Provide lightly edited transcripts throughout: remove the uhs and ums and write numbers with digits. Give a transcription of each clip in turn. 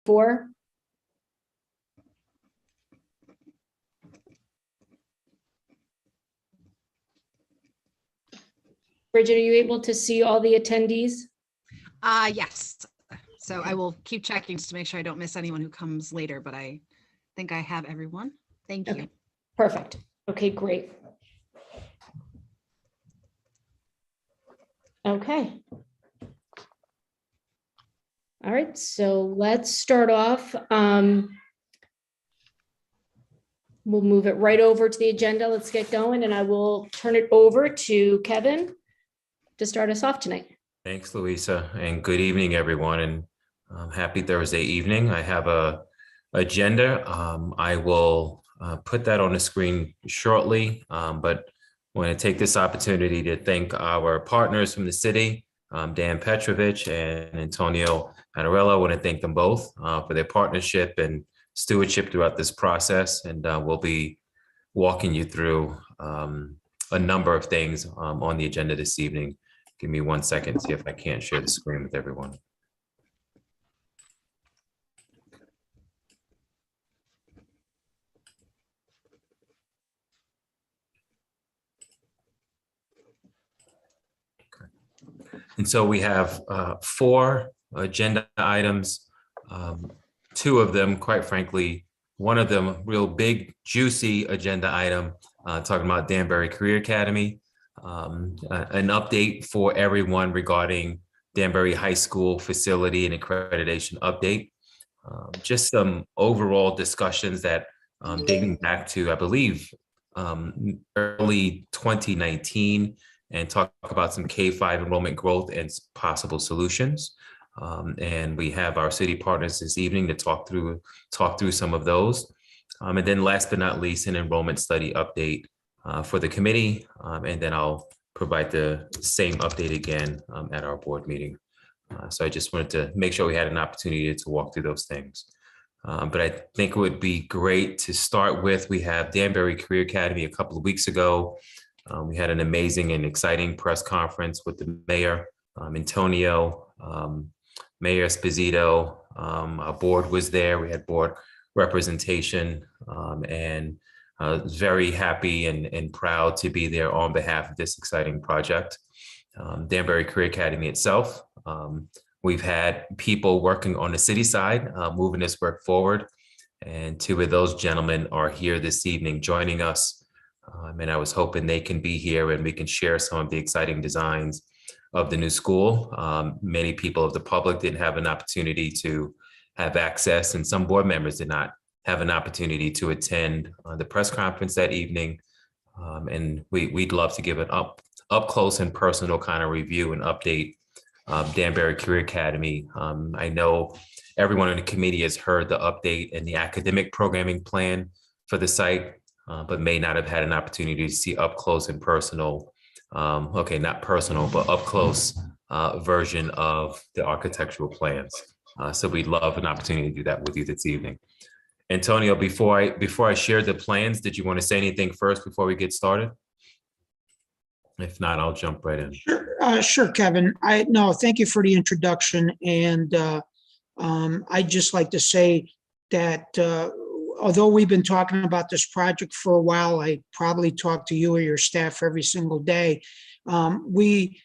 4? Bridget, are you able to see all the attendees? Yes. So I will keep checking just to make sure I don't miss anyone who comes later, but I think I have everyone. Thank you. Okay, perfect. Okay, great. Okay. All right, so let's start off. We'll move it right over to the agenda. Let's get going, and I will turn it over to Kevin to start us off tonight. Thanks, Louisa, and good evening, everyone, and happy Thursday evening. I have a agenda. I will put that on the screen shortly, but I want to take this opportunity to thank our partners from the city, Dan Petrovich and Antonio Panarello. I want to thank them both for their partnership and stewardship throughout this process, and we'll be walking you through a number of things on the agenda this evening. Give me 1 second, see if I can't share the screen with everyone. Okay. And so we have 4 agenda items. 2 of them, quite frankly, one of them real big, juicy agenda item, talking about Danbury Career Academy. An update for everyone regarding Danbury High School facility and accreditation update. Just some overall discussions that dating back to, I believe, early 2019, and talk about some K-5 enrollment growth and possible solutions. And we have our city partners this evening to talk through some of those. And then last but not least, an enrollment study update for the committee, and then I'll provide the same update again at our board meeting. So I just wanted to make sure we had an opportunity to walk through those things. But I think it would be great to start with, we have Danbury Career Academy a couple of weeks ago. We had an amazing and exciting press conference with the mayor, Antonio, Mayor Esposito. Our board was there. We had board representation, and very happy and proud to be there on behalf of this exciting project. Danbury Career Academy itself, we've had people working on the city side, moving this work forward, and 2 of those gentlemen are here this evening joining us. And I was hoping they can be here and we can share some of the exciting designs of the new school. Many people of the public didn't have an opportunity to have access, and some board members did not have an opportunity to attend the press conference that evening. And we'd love to give an up close and personal kind of review and update Danbury Career Academy. I know everyone in the committee has heard the update and the academic programming plan for the site, but may not have had an opportunity to see up close and personal, okay, not personal, but up close version of the architectural plans. So we'd love an opportunity to do that with you this evening. Antonio, before I share the plans, did you want to say anything first before we get started? If not, I'll jump right in. Sure, Kevin. No, thank you for the introduction. And I'd just like to say that although we've been talking about this project for a while, I probably talk to you or your staff every single day. We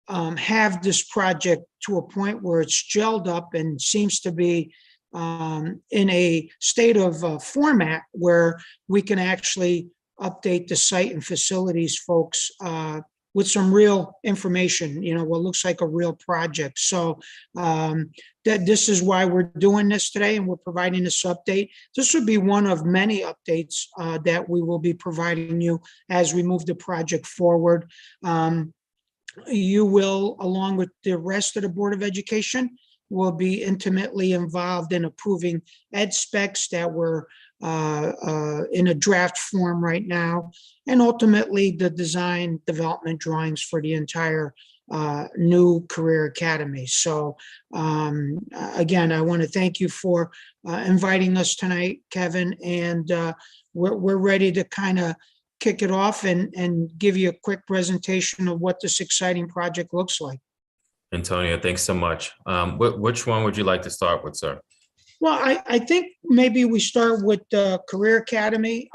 have this project to a point where it's gelled up and seems to be in a state of format where we can actually update the site and facilities folks with some real information, what looks like a real project. So that this is why we're doing this today, and we're providing this update. This would be one of many updates that we will be providing you as we move the project forward. You will, along with the rest of the Board of Education, will be intimately involved in approving ed specs that were in a draft form right now, and ultimately the design development drawings for the entire new career academy. So again, I want to thank you for inviting us tonight, Kevin, and we're ready to kind of kick it off and give you a quick presentation of what this exciting project looks like. Antonio, thanks so much. Which one would you like to start with, sir? Well, I think maybe we start with the Career Academy.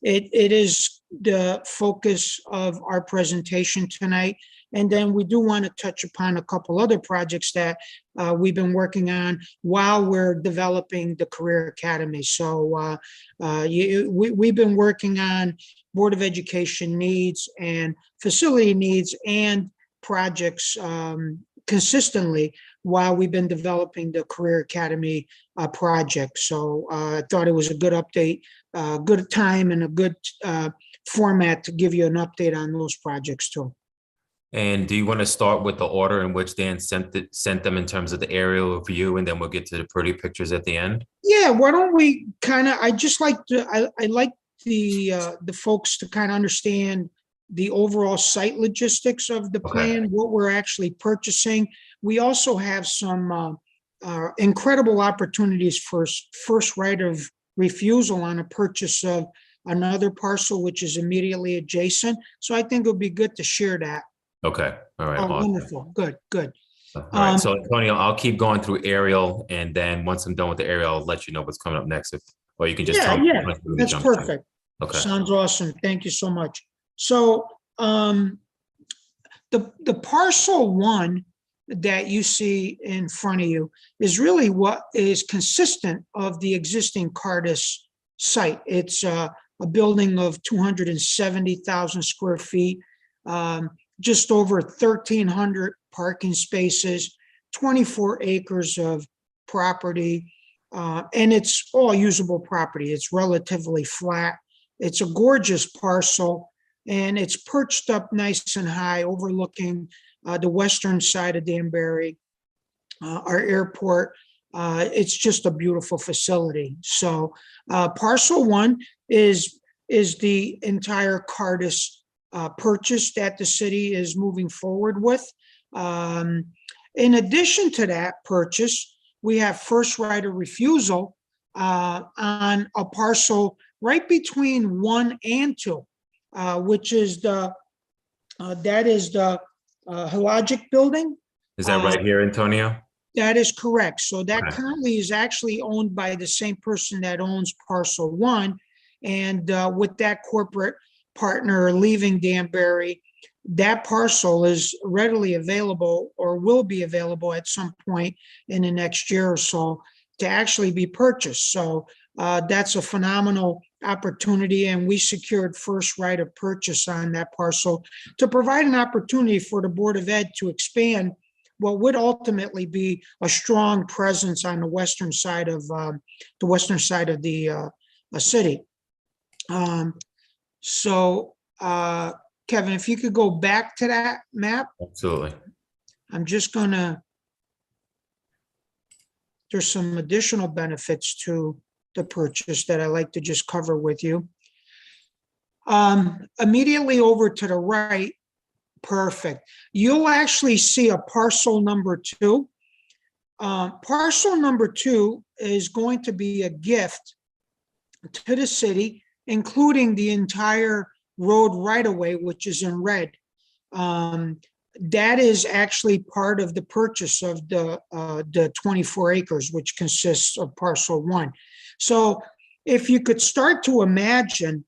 It is the focus of our presentation tonight. And then we do want to touch upon a couple other projects that we've been working on while we're developing the Career Academy. So we've been working on Board of Education needs and facility needs and projects consistently while we've been developing the Career Academy project. So I thought it was a good update, good time and a good format to give you an update on those projects too. And do you want to start with the order in which Dan sent them in terms of the aerial view, and then we'll get to the pretty pictures at the end? Yeah, why don't we kind of, I just like to, I like the folks to kind of understand the overall site logistics of the Okay. plan, what we're actually purchasing. We also have some incredible opportunities for first right of refusal on a purchase of another parcel, which is immediately adjacent. So I think it would be good to share that. Okay, all right. Oh, Awesome. wonderful. Good, good. All right, so Antonio, I'll keep going through aerial, and then once I'm done with the aerial, I'll let you know what's coming up next. Or you can just tell me. Yeah, when we that's jump to. perfect. Okay. Sounds awesome. Thank you so much. So the parcel one that you see in front of you is really what is consistent of the existing Cardis site. It's a building of 270,000 square feet, just over 1,300 parking spaces, 24 acres of property, and it's all usable property. It's relatively flat. It's a gorgeous parcel, and it's perched up nice and high, overlooking the western side of Danbury, our airport. It's just a beautiful facility. So parcel one is the entire Cardis purchase that the city is moving forward with. In addition to that purchase, we have first right of refusal on a parcel right between 1 and 2, which is the Hologic building. Is that right here, Antonio? That is correct. So that Okay. currently is actually owned by the same person that owns parcel one. And with that corporate partner leaving Danbury, that parcel is readily available or will be available at some point in the next year or so to actually be purchased. So that's a phenomenal opportunity, and we secured first right of purchase on that parcel to provide an opportunity for the Board of Ed to expand what would ultimately be a strong presence on the western side of the city. So Kevin, if you could go back to that map, Absolutely. I'm just there's some additional benefits to the purchase that I like to just cover with you. Immediately over to the right, perfect. You'll actually see a parcel number 2. Parcel number 2 is going to be a gift to the city, including the entire road right-of-way, which is in red. That is actually part of the purchase of the 24 acres, which consists of parcel 1. So if you could start to imagine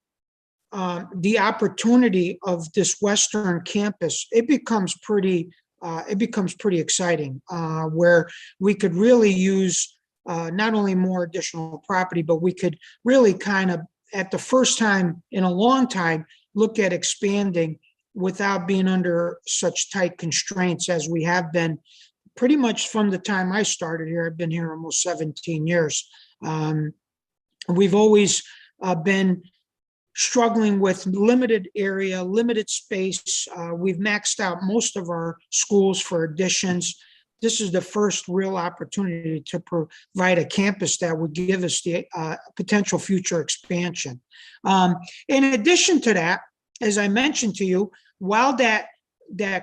the opportunity of this western campus, it becomes pretty exciting, where we could really use not only more additional property, but we could really kind of, at the first time in a long time, look at expanding without being under such tight constraints as we have been pretty much from the time I started here. I've been here almost 17 years. We've always been struggling with limited area, limited space. We've maxed out most of our schools for additions. This is the first real opportunity to provide a campus that would give us the potential future expansion. In addition to that, as I mentioned to you, while that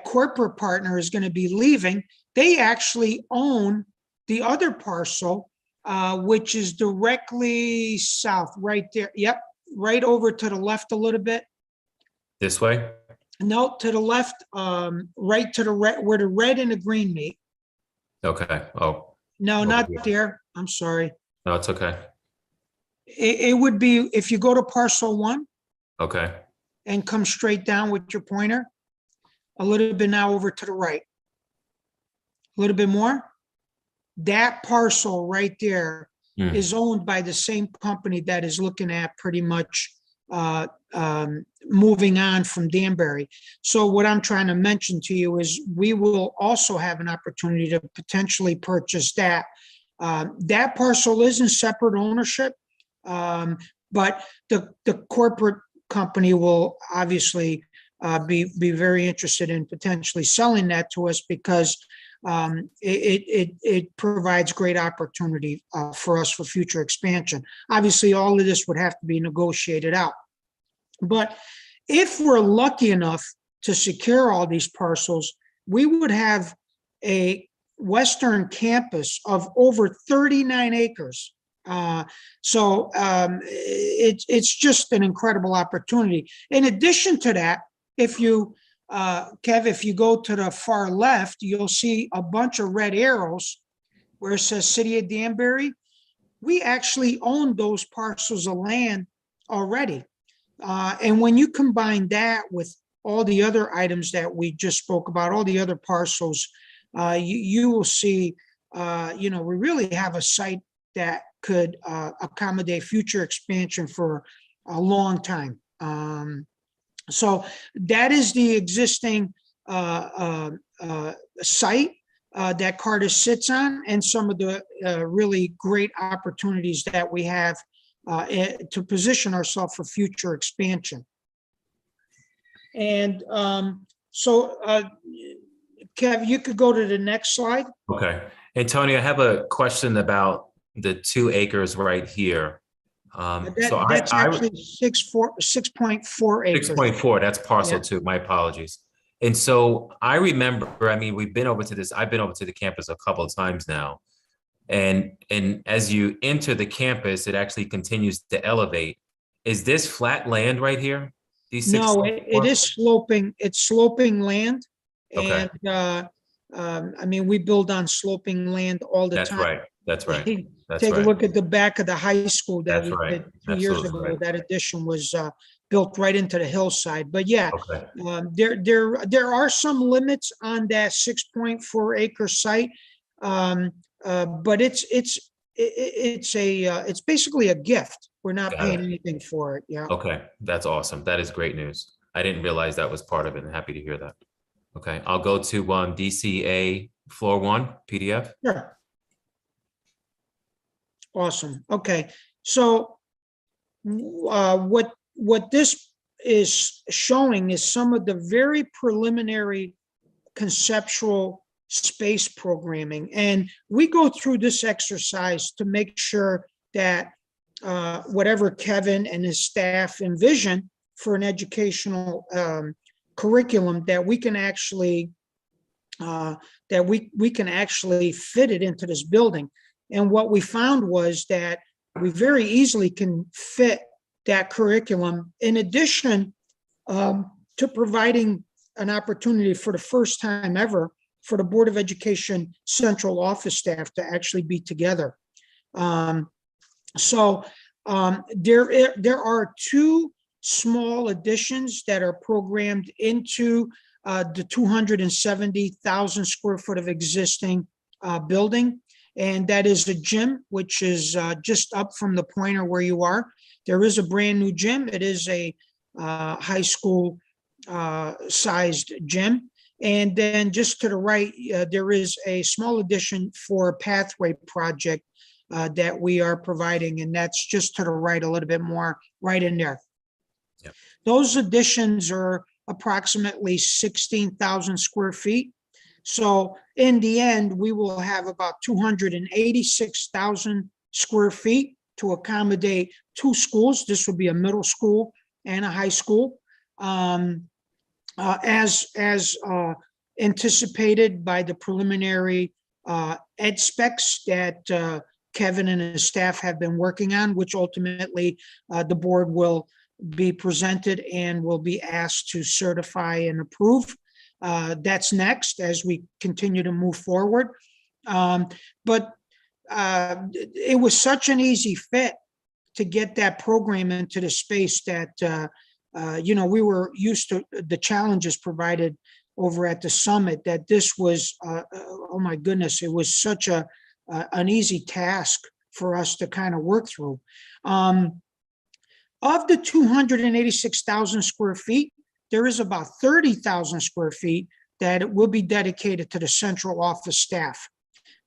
corporate partner is going to be leaving, they actually own the other parcel, which is directly south, right there. Yep, right over to the left a little bit. This way? No, to the left, right to the red, where the red and the green meet. Okay. Oh, No, Over not here. there. I'm sorry. No, it's okay. It would be, if you go to parcel 1 Okay. and come straight down with your pointer, a little bit now over to the right. A little bit more. That parcel right there Hmm. is owned by the same company that is looking at pretty much moving on from Danbury. So what I'm trying to mention to you is we will also have an opportunity to potentially purchase that. That parcel is in separate ownership, but the corporate company will obviously be very interested in potentially selling that to us because it provides great opportunity for us for future expansion. Obviously, all of this would have to be negotiated out. But if we're lucky enough to secure all these parcels, we would have a western campus of over 39 acres. So it's just an incredible opportunity. In addition to that, if you Kev, if you go to the far left, you'll see a bunch of red arrows where it says City of Danbury. We actually own those parcels of land already. And when you combine that with all the other items that we just spoke about, all the other parcels, you will see, we really have a site that could accommodate future expansion for a long time. So that is the existing site that Carter sits on, and some of the really great opportunities that we have to position ourselves for future expansion. And so, Kev, you could go to the next slide. Okay. Antonio, I have a question about the 2 acres right here. That's actually 6.4 acres. 6.4, that's parcel Yeah. 2, my apologies. And so I remember, I mean, I've been over to the campus a couple of times now. And as you enter the campus, it actually continues to elevate. Is this flat land right here? These No, 6.4? it is sloping. It's sloping land. Okay. And I mean, we build on sloping land all the That's time. right. That's right. That's Take a right. look at the back of the high school that That's we right. did 2 years Absolutely ago. right. That addition was built right into the hillside. But yeah, Okay. there are some limits on that 6.4 acre site. But it's basically a gift. We're not Got paying it. anything for it. Yeah. Okay. That's awesome. That is great news. I didn't realize that was part of it. I'm happy to hear that. Okay. I'll go to DCA floor 1 PDF. Sure. Awesome. Okay. So what this is showing is some of the very preliminary conceptual space programming. And we go through this exercise to make sure that whatever Kevin and his staff envision for an educational curriculum, that we can actually we can actually fit it into this building. And what we found was that we very easily can fit that curriculum, in addition to providing an opportunity for the first time ever for the Board of Education central office staff to actually be together. So there are 2 small additions that are programmed into the 270,000 square foot of existing building. And that is a gym, which is just up from the pointer where you are. There is a brand new gym. It is a high school sized gym. And then just to the right, there is a small addition for a pathway project that we are providing. And that's just to the right a little bit more, right in there. Yep. Those additions are approximately 16,000 square feet. So in the end, we will have about 286,000 square feet to accommodate 2 schools. This would be a middle school and a high school. As anticipated by the preliminary ed specs that Kevin and his staff have been working on, which ultimately the board will be presented and will be asked to certify and approve. That's next as we continue to move forward. But it was such an easy fit to get that program into the space that, we were used to the challenges provided over at the summit, that this was, oh my goodness, it was such an easy task for us to kind of work through. Of the 286,000 square feet, there is about 30,000 square feet that will be dedicated to the central office staff.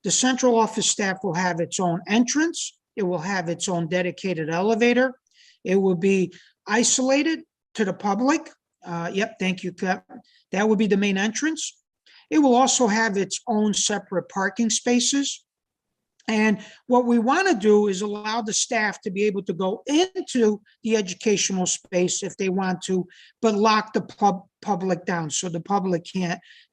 The central office staff will have its own entrance. It will have its own dedicated elevator. It will be isolated to the public. Yep, thank you, Kevin. That would be the main entrance. It will also have its own separate parking spaces. And what we want to do is allow the staff to be able to go into the educational space if they want to, but lock the public down. So the public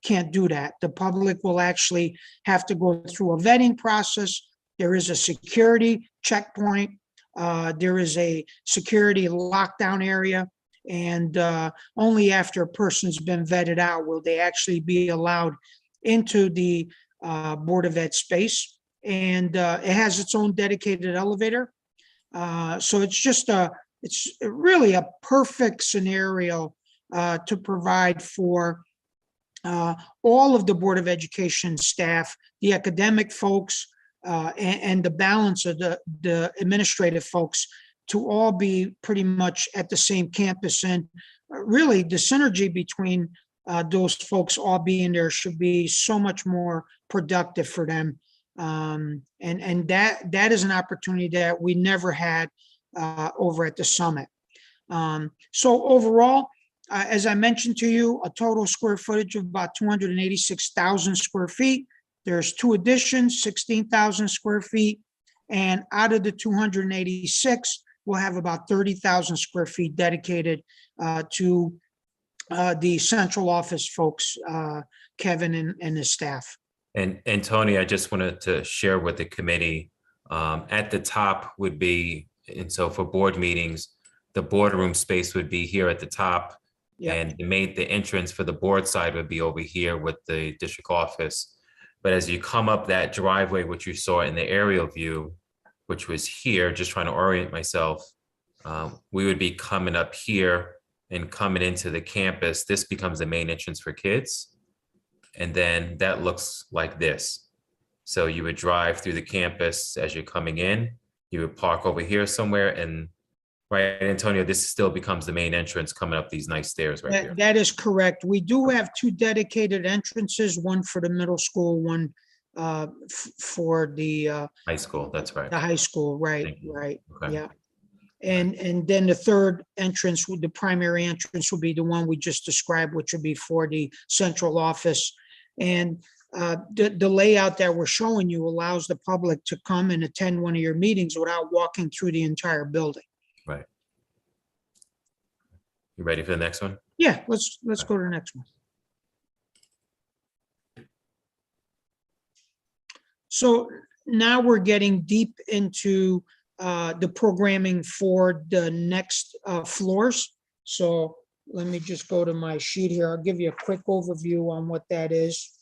can't do that. The public will actually have to go through a vetting process. There is a security checkpoint. There is a security lockdown area. And only after a person's been vetted out will they actually be allowed into the Board of Ed space. And it has its own dedicated elevator. So it's really a perfect scenario to provide for all of the Board of Education staff, the academic folks, and the balance of the administrative folks to all be pretty much at the same campus. And really the synergy between those folks all being there should be so much more productive for them. And that is an opportunity that we never had over at the summit. So overall, as I mentioned to you, a total square footage of about 286,000 square feet. There's 2 additions, 16,000 square feet. And out of the 286, we'll have about 30,000 square feet dedicated to the central office folks, Kevin and his staff. And Tony, I just wanted to share with the committee, at the top would be, and so for board meetings, the boardroom space would be here at the top. Yeah. And the entrance for the board side would be over here with the district office. But as you come up that driveway, which you saw in the aerial view, which was here, just trying to orient myself, we would be coming up here and coming into the campus. This becomes the main entrance for kids. And then that looks like this. So you would drive through the campus as you're coming in, you would park over here somewhere, and right, Antonio, this still becomes the main entrance coming up these nice stairs right here. That is correct. We do have 2 dedicated entrances, one for the middle school, one for the High school, that's right. high school, right, Thank you. right, Okay. yeah. And then the third entrance, the primary entrance will be the one we just described, which would be for the central office. And the layout that we're showing you allows the public to come and attend one of your meetings without walking through the entire building. Right. You ready for the next one? Yeah, let's go to the next one. So now we're getting deep into the programming for the next floors. So let me just go to my sheet here. I'll give you a quick overview on what that is.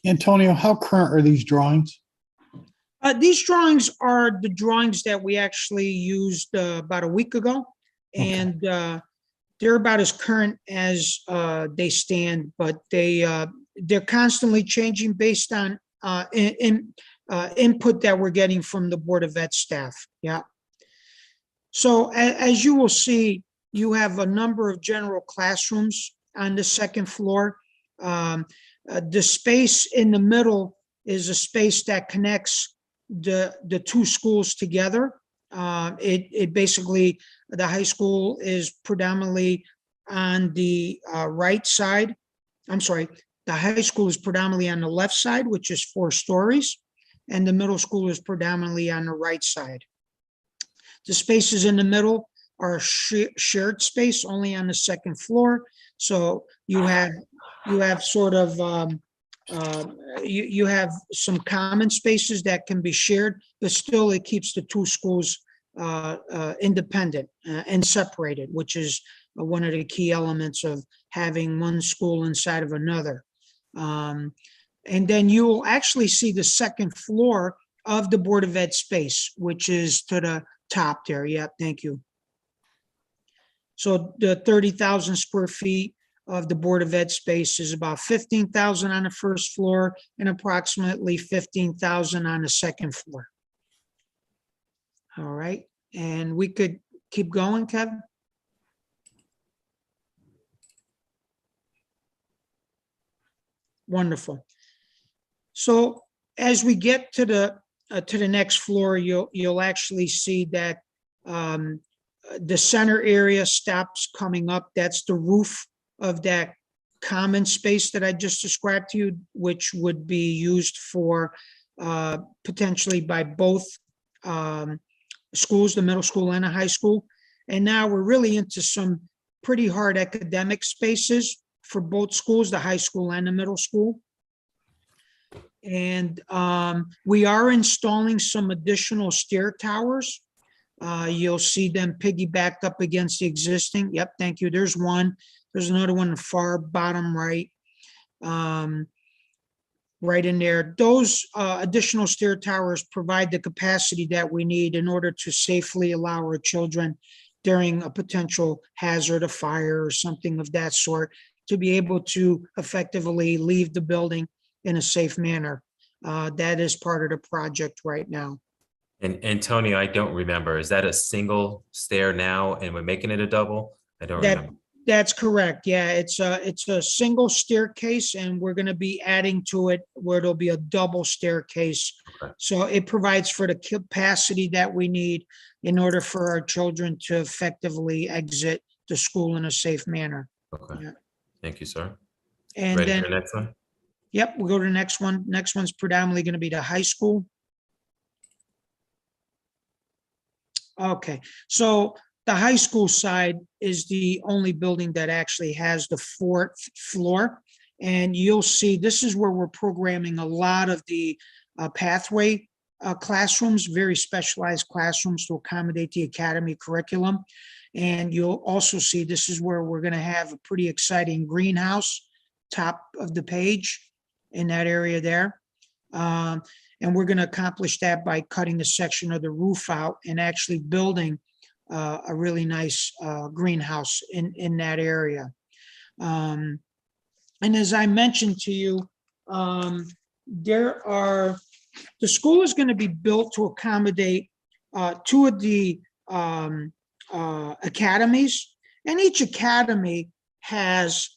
Antonio, how current are these drawings? These drawings are the drawings that we actually used about a week ago. Okay. And they're about as current as they stand, but they're constantly changing based on input that we're getting from the Board of Ed staff. Yeah. So as you will see, you have a number of general classrooms on the second floor. The space in the middle is a space that connects the 2 schools together. It basically, the high school is predominantly on the right side. I'm sorry, the high school is predominantly on the left side, which is 4 stories, and the middle school is predominantly on the right side. The spaces in the middle are shared space only on the second floor. So you have sort of, you have some common spaces that can be shared, but still it keeps the 2 schools independent and separated, which is one of the key elements of having one school inside of another. And then you will actually see the second floor of the Board of Ed space, which is to the top there. Yeah, thank you. So the 30,000 square feet of the Board of Ed space is about 15,000 on the first floor and approximately 15,000 on the second floor. All right, and we could keep going, Kevin? Wonderful. So as we get to the next floor, you'll actually see that the center area stops coming up. That's the roof of that common space that I just described to you, which would be used for potentially by both schools, the middle school and the high school. And now we're really into some pretty hard academic spaces for both schools, the high school and the middle school. And we are installing some additional stair towers. You'll see them piggybacked up against the existing. Yep, thank you. There's one. There's another one in the far bottom right. Right in there. Those additional stair towers provide the capacity that we need in order to safely allow our children during a potential hazard, a fire or something of that sort, to be able to effectively leave the building in a safe manner. That is part of the project right now. And Antonio, I don't remember, is that a single stair now and we're making it a double? I don't remember. That's correct. Yeah, it's a single staircase and we're going to be adding to it where there'll be a double staircase. Okay. So it provides for the capacity that we need in order for our children to effectively exit the school in a safe manner. Okay. Yeah. Thank you, sir. And Ready then, for the next one? yep, we'll go to the next one. Next one's predominantly going to be the high school. Okay, so the high school side is the only building that actually has the fourth floor. And you'll see this is where we're programming a lot of the pathway classrooms, very specialized classrooms to accommodate the academy curriculum. And you'll also see this is where we're going to have a pretty exciting greenhouse, top of the page in that area there. And we're going to accomplish that by cutting a section of the roof out and actually building a really nice greenhouse in that area. And as I mentioned to you, the school is going to be built to accommodate two of the academies, and each academy has,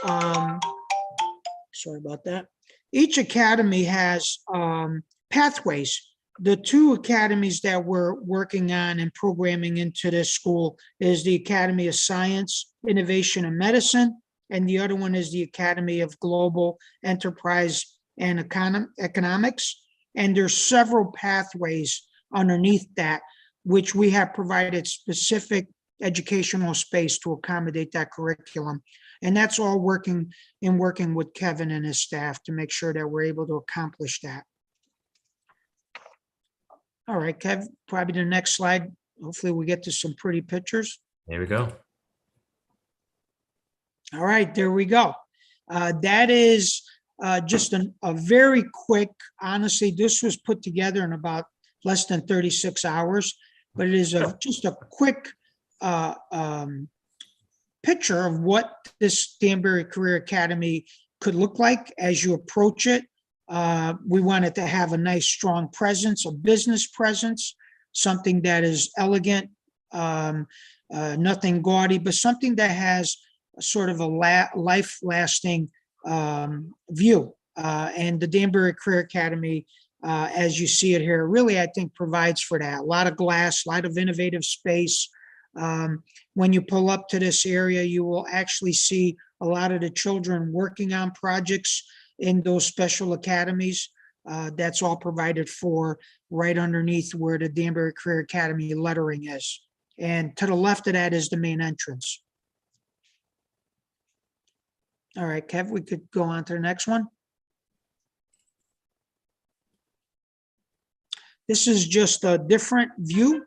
sorry about that. Each academy has pathways. The two academies that we're working on and programming into this school is the Academy of Science, Innovation, and Medicine, and the other one is the Academy of Global Enterprise and Economics. And there's several pathways underneath that, which we have provided specific educational space to accommodate that curriculum. And that's all working with Kevin and his staff to make sure that we're able to accomplish that. All right, Kev, probably the next slide. Hopefully we get to some pretty pictures. There we go. All right, there we go. That is just a very quick, honestly, this was put together in about less than 36 hours, but it is just a quick picture of what this Danbury Career Academy could look like as you approach it. We wanted to have a nice, strong presence, a business presence, something that is elegant, nothing gaudy, but something that has a sort of a life-lasting view. And the Danbury Career Academy, as you see it here, really, I think, provides for that. A lot of glass, a lot of innovative space. When you pull up to this area, you will actually see a lot of the children working on projects in those special academies. That's all provided for right underneath where the Danbury Career Academy lettering is. And to the left of that is the main entrance. All right, Kev, we could go on to the next one. This is just a different view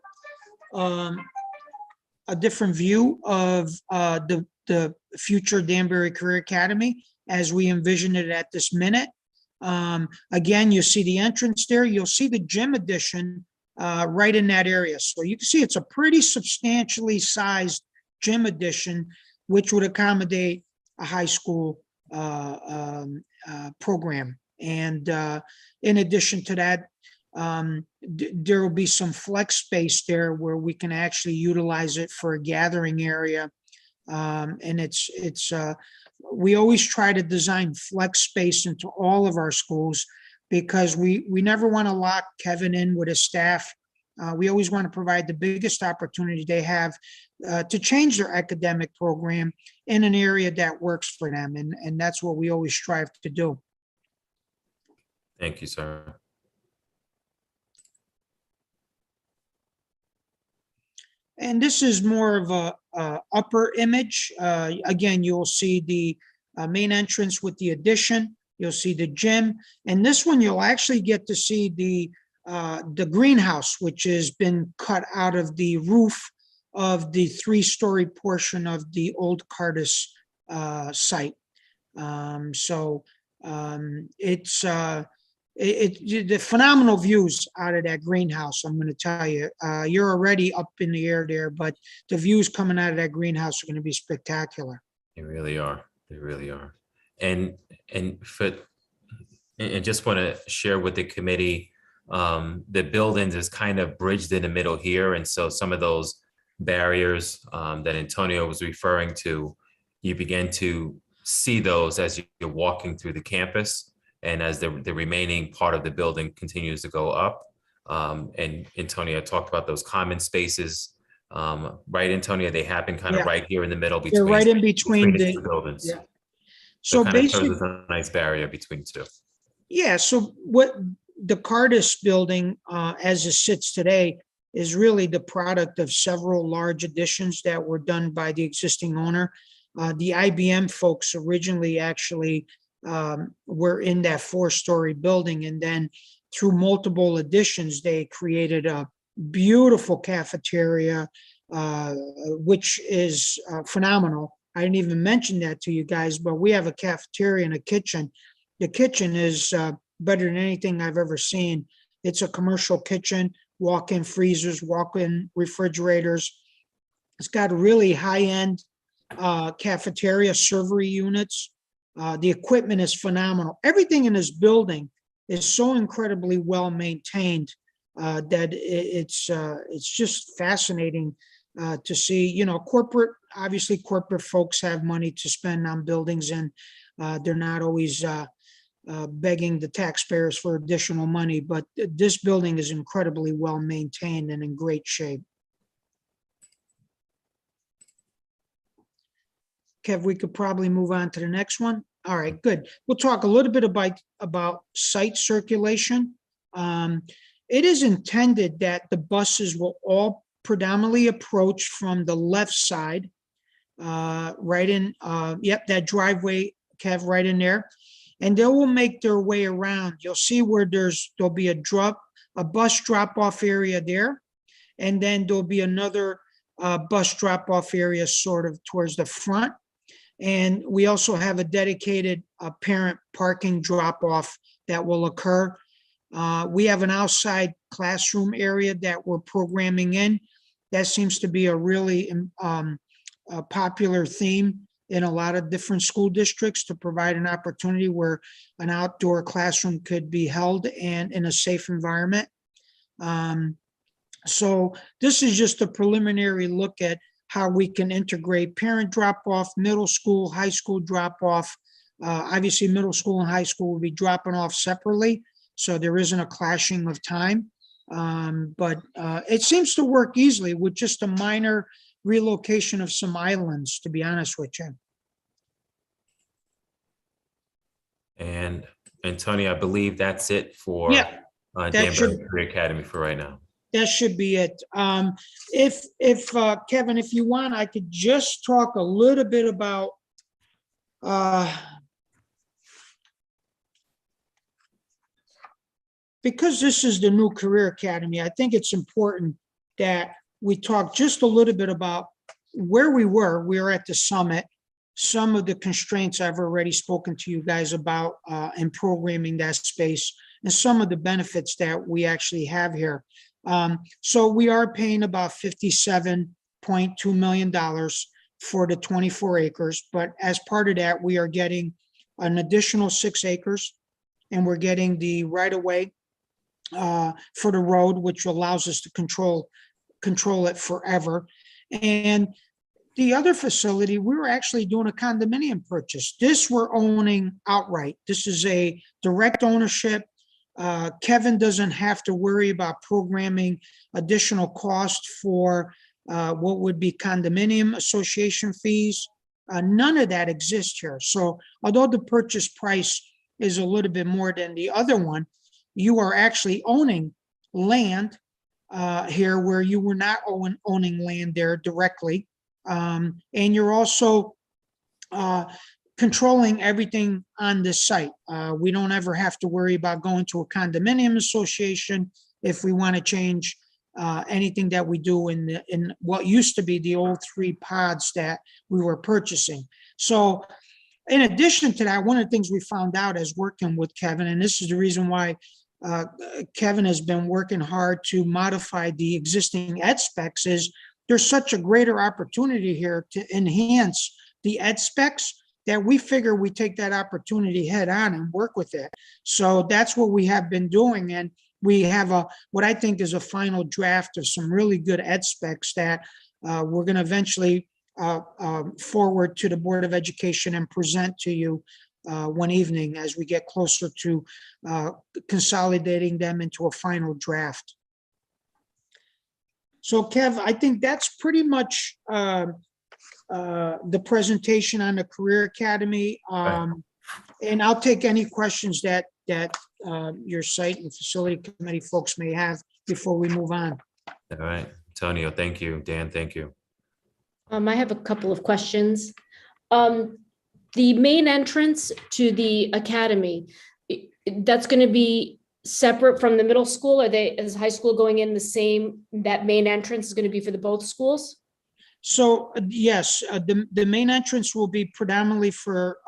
a different view of the future Danbury Career Academy as we envision it at this minute. Again, you see the entrance there. You'll see the gym addition right in that area. So you can see it's a pretty substantially sized gym addition, which would accommodate a high school program. And in addition to that, there will be some flex space there where we can actually utilize it for a gathering area. And we always try to design flex space into all of our schools because we never want to lock Kevin in with his staff. We always want to provide the biggest opportunity they have to change their academic program in an area that works for them. And that's what we always strive to do. Thank you, sir. And this is more of a upper image. Again, you'll see the main entrance with the addition. You'll see the gym. And this one, you'll actually get to see the greenhouse, which has been cut out of the roof of the 3-story portion of the old Cardis site. It's the phenomenal views out of that greenhouse. I'm going to tell you, you're already up in the air there, but the views coming out of that greenhouse are going to be spectacular. They really are. They really are. And just want to share with the committee, the buildings is kind of bridged in the middle here. And so some of those barriers that Antonio was referring to, you begin to see those as you're walking through the campus and as the remaining part of the building continues to go up. And Antonio talked about those common spaces, right, Antonio? They happen kind of right here in the middle They're right in between the the two buildings. yeah. So So kind of basically, shows a nice barrier between two. yeah, so what the Cardis building, as it sits today, is really the product of several large additions that were done by the existing owner. The IBM folks originally actually were in that 4-story building, and then through multiple additions, they created a beautiful cafeteria, which is phenomenal. I didn't even mention that to you guys, but we have a cafeteria and a kitchen. The kitchen is better than anything I've ever seen. It's a commercial kitchen, walk-in freezers, walk-in refrigerators. It's got really high-end cafeteria servery units. The equipment is phenomenal. Everything in this building is so incredibly well maintained that it's just fascinating to see. You know, obviously corporate folks have money to spend on buildings, and they're not always begging the taxpayers for additional money, but this building is incredibly well maintained and in great shape. Kev, we could probably move on to the next one. All right, good. We'll talk a little bit about site circulation. It is intended that the buses will all predominantly approach from the left side, right in, yep, that driveway, Kev, right in there. And they will make their way around. You'll see where there'll be a bus drop-off area there. And then there'll be another bus drop-off area sort of towards the front. And we also have a dedicated parent parking drop-off that will occur. We have an outside classroom area that we're programming in. That seems to be a really popular theme in a lot of different school districts, to provide an opportunity where an outdoor classroom could be held and in a safe environment. So this is just a preliminary look at how we can integrate parent drop-off, middle school, high school drop-off. Obviously, middle school and high school will be dropping off separately, so there isn't a clashing of time. But it seems to work easily with just a minor relocation of some islands, to be honest with you. And Antonio, I believe that's it for Yeah, Danbury should- Career Academy for right now. That should be it. If Kevin, if you want, I could just talk a little bit about because this is the new Career Academy, I think it's important that we talked just a little bit about where we were. We were at the summit. Some of the constraints I've already spoken to you guys about in programming that space, and some of the benefits that we actually have here. So we are paying about $57.2 million for the 24 acres, but as part of that, we are getting an additional 6 acres, and we're getting the right-of-way for the road, which allows us to control it forever. And the other facility, we were actually doing a condominium purchase. This we're owning outright. This is a direct ownership. Kevin doesn't have to worry about programming additional cost for what would be condominium association fees. None of that exists here. So although the purchase price is a little bit more than the other one, you are actually owning land here where you were not owning land there directly. And you're also controlling everything on this site. We don't ever have to worry about going to a condominium association if we want to change anything that we do in what used to be the old 3 pods that we were purchasing. So in addition to that, one of the things we found out as working with Kevin, and this is the reason why Kevin has been working hard to modify the existing ed specs, is there's such a greater opportunity here to enhance the ed specs that we figure we take that opportunity head on and work with it. So that's what we have been doing. And we have what I think is a final draft of some really good ed specs that we're going to eventually forward to the Board of Education and present to you one evening as we get closer to consolidating them into a final draft. So Kev, I think that's pretty much the presentation on the Career Academy. And I'll take any questions that your site and facility committee folks may have before we move on. All right, Antonio, thank you. Dan, thank you. I have a couple of questions. The main entrance to the academy, that's going to be separate from the middle school? Is high school going in the same, that main entrance is going to be for the both schools? So yes, the main entrance will be predominantly for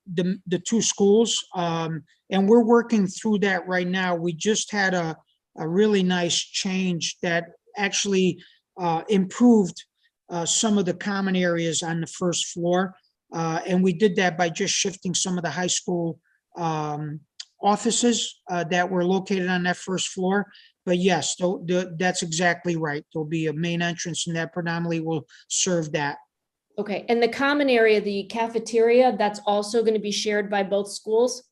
the 2 schools. And we're working through that right now. We just had a really nice change that actually improved some of the common areas on the first floor. And we did that by just shifting some of the high school offices that were located on that first floor. But yes, that's exactly right. There'll be a main entrance and that predominantly will serve that. Okay, and the common area, the cafeteria, that's also going to be shared by both schools?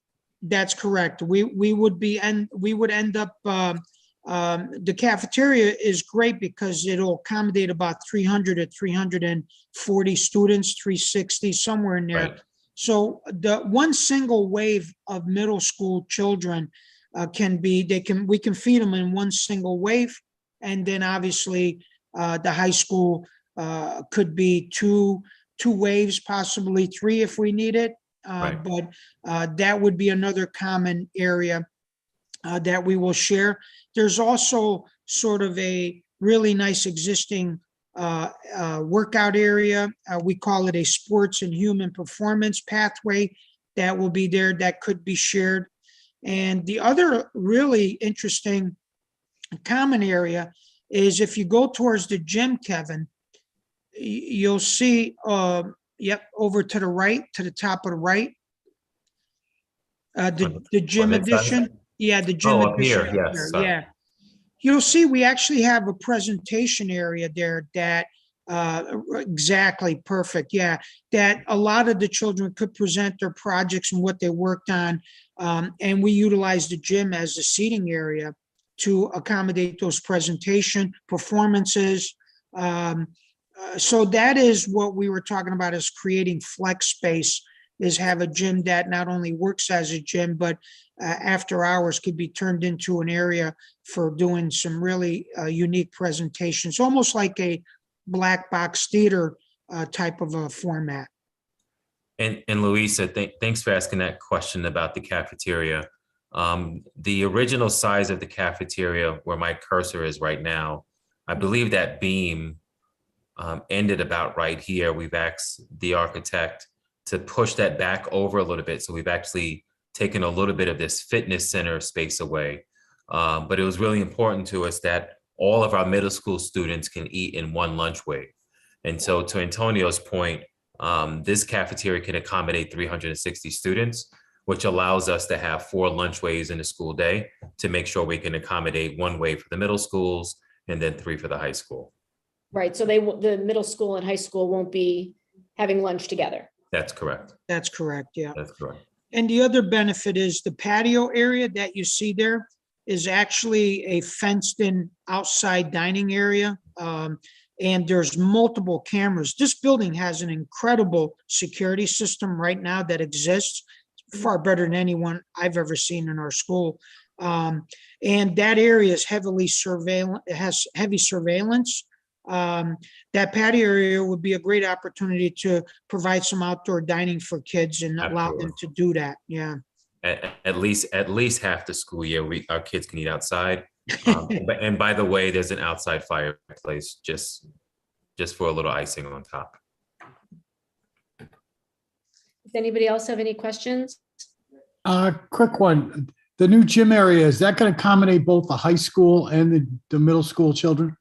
That's correct. We would end up, the cafeteria is great because it'll accommodate about 300 to 340 students, 360, somewhere in there. Right. So the one single wave of middle school children we can feed them in one single wave. And then obviously the high school could be two waves, possibly 3 if we need it. Right. But that would be another common area that we will share. There's also sort of a really nice existing workout area. We call it a sports and human performance pathway that will be there that could be shared. And the other really interesting common area is if you go towards the gym, Kevin, you'll see, over to the right, to the top of the right. The gym on this side? edition. Yeah, the gym Oh, up edition. here, up yes, there, sorry. yeah. You'll see we actually have a presentation area there that exactly perfect. Yeah, that a lot of the children could present their projects and what they worked on. And we utilize the gym as a seating area to accommodate those presentation performances. So that is what we were talking about, is creating flex space, is have a gym that not only works as a gym, but after hours could be turned into an area for doing some really unique presentations, almost like a black box theater type of a format. And Louisa, thanks for asking that question about the cafeteria. The original size of the cafeteria, where my cursor is right now, I believe that beam ended about right here. We've asked the architect to push that back over a little bit. So we've actually taken a little bit of this fitness center space away. But it was really important to us that all of our middle school students can eat in one lunchway. And so to Antonio's point, this cafeteria can accommodate 360 students, which allows us to have 4 lunchways in a school day to make sure we can accommodate 1 way for the middle schools and then 3 for the high school. Right, so the middle school and high school won't be having lunch together. That's correct. That's correct, yeah. That's correct. And the other benefit is the patio area that you see there is actually a fenced-in outside dining area. And there's multiple cameras. This building has an incredible security system right now that exists, far better than anyone I've ever seen in our school. And that area is heavily surveillance, it has heavy surveillance. That patio area would be a great opportunity to provide some outdoor dining for kids and allow them to do that. Yeah. At least half the school year, our kids can eat outside. And by the way, there's an outside fireplace just for a little icing on top. Does anybody else have any questions? Quick one. The new gym area, is that going to accommodate both the high school and the middle school children?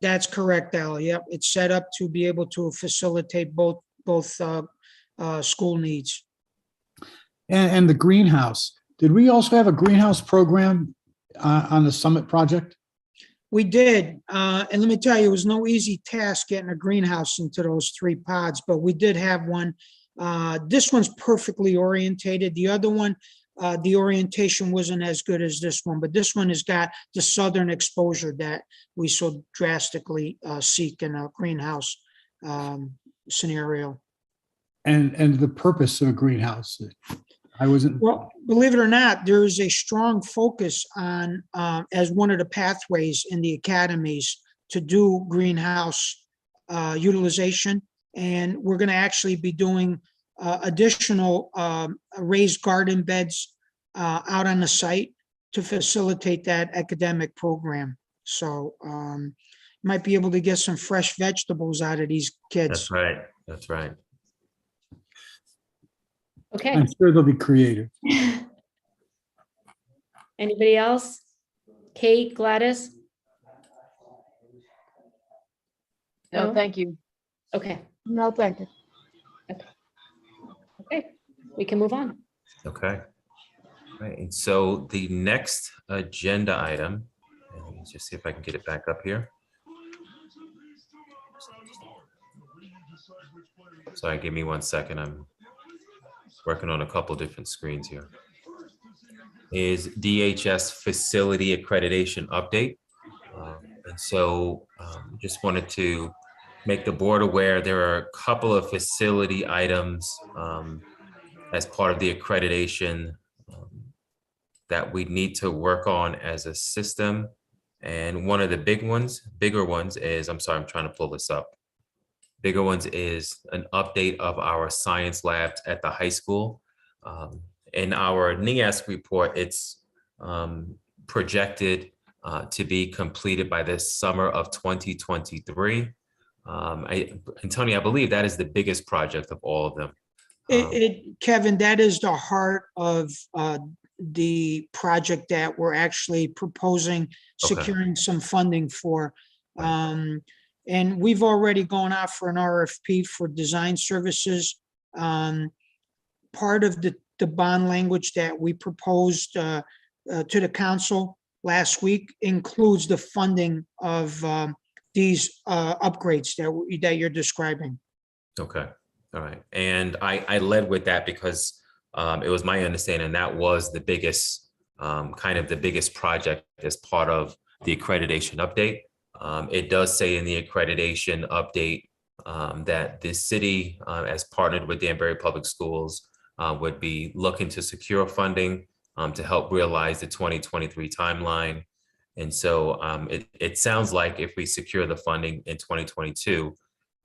That's correct, Al. Yep. It's set up to be able to facilitate both school needs. And the greenhouse, did we also have a greenhouse program on the Summit project? We did. And let me tell you, it was no easy task getting a greenhouse into those 3 pods, but we did have one. This one's perfectly orientated. The other one, the orientation wasn't as good as this one, but this one has got the southern exposure that we so drastically seek in a greenhouse scenario. And the purpose of a greenhouse? Well, believe it or not, there is a strong focus on, as one of the pathways in the academies to do greenhouse utilization. And we're going to actually be doing additional raised garden beds out on the site to facilitate that academic program. So might be able to get some fresh vegetables out of these kids. That's right. That's right. Okay, I'm sure they'll be creative. anybody else? Kate, Gladys? No, thank you. Okay, No, thank you. okay, we can move on. Okay. Right. And so the next agenda item, and let me just see if I can get it back up here. Sorry, give me 1 second. I'm working on a couple different screens here. Is DHS facility accreditation update. And so just wanted to make the board aware there are a couple of facility items as part of the accreditation that we need to work on as a system. And one of the bigger ones is, I'm sorry, I'm trying to pull this up. Bigger ones is an update of our science labs at the high school. In our NEASC report, it's projected to be completed by the summer of 2023. Antonio, I believe that is the biggest project of all of them. Kevin, that is the heart of the project that we're actually proposing, securing some funding for. And we've already gone out for an RFP for design services. Part of the bond language that we proposed to the council last week includes the funding of these upgrades that you're describing. Okay, all right. And I led with that because it was my understanding that was the biggest, kind of the biggest project as part of the accreditation update. It does say in the accreditation update that the city, as partnered with Danbury Public Schools, would be looking to secure funding to help realize the 2023 timeline. And so it sounds like if we secure the funding in 2022,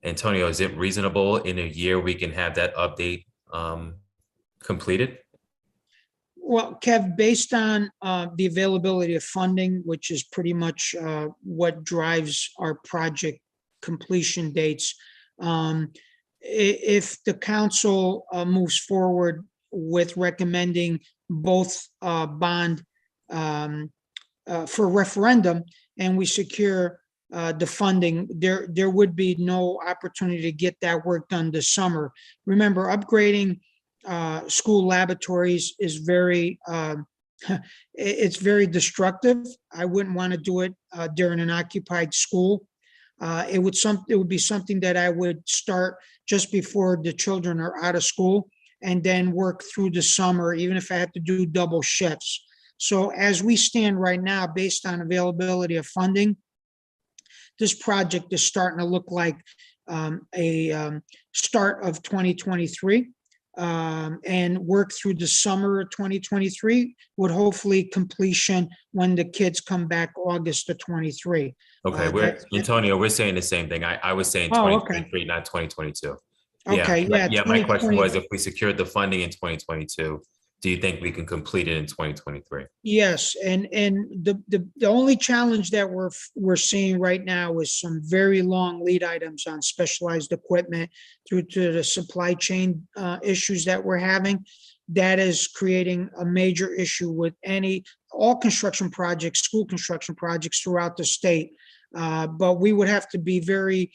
Antonio, is it reasonable in a year we can have that update completed? Well, Kev, based on the availability of funding, which is pretty much what drives our project completion dates, if the council moves forward with recommending both bond for referendum and we secure the funding, there would be no opportunity to get that work done this summer. Remember, upgrading school laboratories is very, it's very destructive. I wouldn't want to do it during an occupied school. It would be something that I would start just before the children are out of school and then work through the summer, even if I had to do double shifts. So as we stand right now, based on availability of funding, this project is starting to look like a start of 2023 and work through the summer of 2023 with hopefully completion when the kids come back August of 23. Okay, Antonio, we're saying the same thing. I was saying Oh, okay. 2023, not 2022. Okay, yeah. Yeah, my question 2020 was if we secured the funding in 2022, do you think we can complete it in 2023? Yes, and the only challenge that we're seeing right now is some very long lead items on specialized equipment due to the supply chain issues that we're having. That is creating a major issue with all construction projects, school construction projects throughout the state. But we would have to be very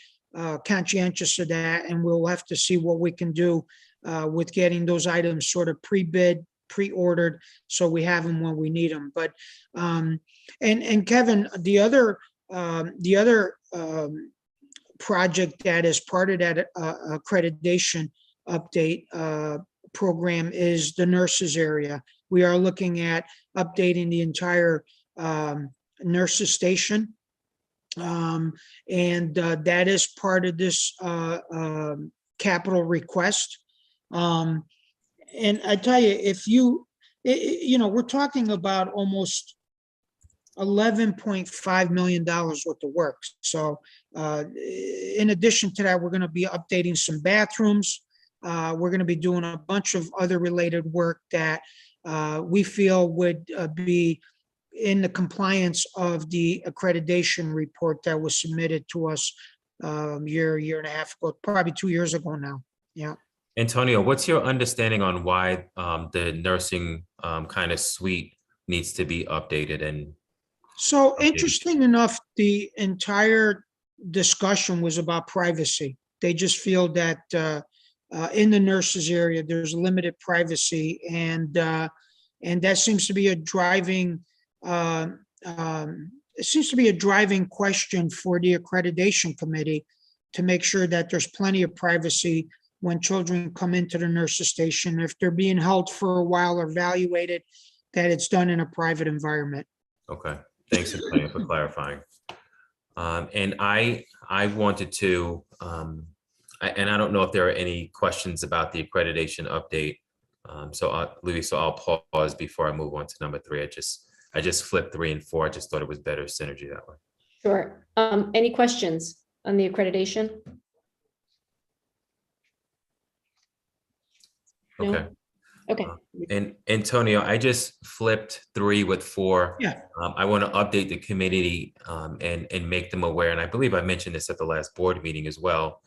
conscientious of that, and we'll have to see what we can do with getting those items sort of pre-bid, pre-ordered, so we have them when we need them. But and Kevin, the other project that is part of that accreditation update program is the nurses area. We are looking at updating the entire nurses station. And that is part of this capital request. And I tell you, we're talking about almost $11.5 million worth of work. So in addition to that, we're going to be updating some bathrooms. We're going to be doing a bunch of other related work that we feel would be in the compliance of the accreditation report that was submitted to us year and a half ago, probably 2 years ago now. Yeah. Antonio, what's your understanding on why the nursing kind of suite needs to be updated? And so interesting enough, the entire discussion was about privacy. They just feel that in the nurses area, there's limited privacy, and that seems to be a driving question for the accreditation committee to make sure that there's plenty of privacy when children come into the nurses station. If they're being held for a while or evaluated, that it's done in a private environment. okay, thanks Antonio for clarifying. And I wanted to, and I don't know if there are any questions about the accreditation update. Louis, so I'll pause before I move on to number 3. I just flipped 3 and 4. I just thought it was better synergy that way. Sure. Any questions on the accreditation? No? Okay. Okay. And Antonio, I just flipped 3 with 4. Yeah. I want to update the committee and make them aware. And I believe I mentioned this at the last board meeting as well.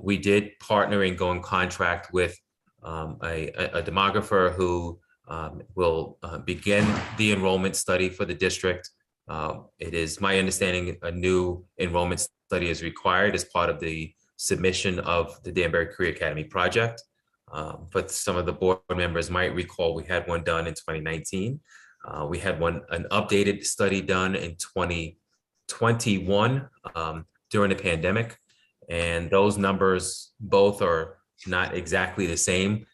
We did partner and go in contract with a demographer who will begin the enrollment study for the district. It is my understanding a new enrollment study is required as part of the submission of the Danbury Career Academy project. But some of the board members might recall we had one done in 2019. We had an updated study done in 2021 during the pandemic. And those numbers both are not exactly the same.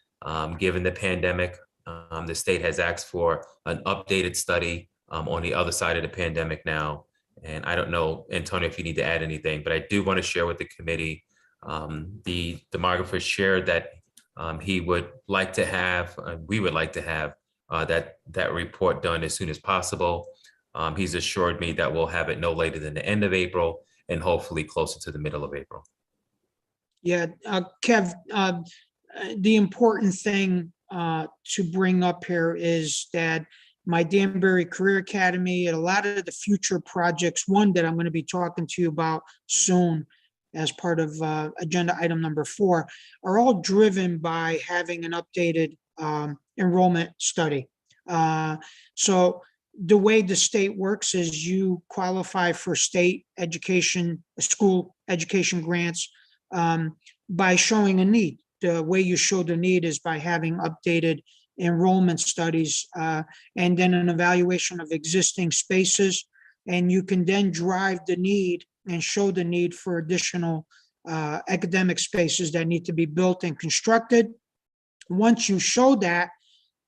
Given the pandemic, the state has asked for an updated study on the other side of the pandemic now. And I don't know, Antonio, if you need to add anything, but I do want to share with the committee, the demographer shared that he would like to have, we would like to have that report done as soon as possible. He's assured me that we'll have it no later than the end of April and hopefully closer to the middle of April. Yeah, Kev, the important thing to bring up here is that my Danbury Career Academy and a lot of the future projects, one that I'm going to be talking to you about soon as part of agenda item number 4, are all driven by having an updated enrollment study. So the way the state works is you qualify for state education, school education grants by showing a need. The way you show the need is by having updated enrollment studies and then an evaluation of existing spaces. And you can then drive the need and show the need for additional academic spaces that need to be built and constructed. Once you show that,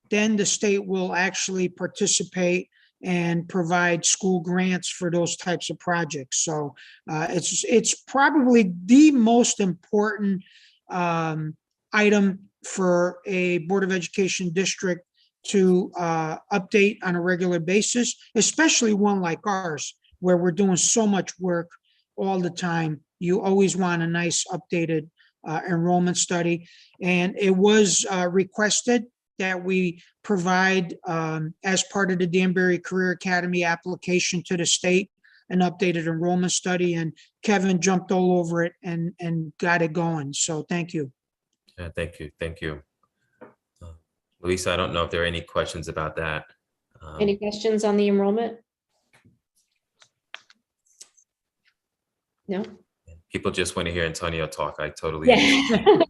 then the state will actually participate and provide school grants for those types of projects. So it's probably the most important item for a Board of Education district to update on a regular basis, especially one like ours, where we're doing so much work all the time. You always want a nice updated enrollment study. And it was requested that we provide, as part of the Danbury Career Academy application to the state, an updated enrollment study. And Kevin jumped all over it and got it going. So thank you. Thank you. Thank you. Lisa, I don't know if there are any questions about that. Any questions on the enrollment? No? People just want to hear Antonio talk. I totally understand. Yeah.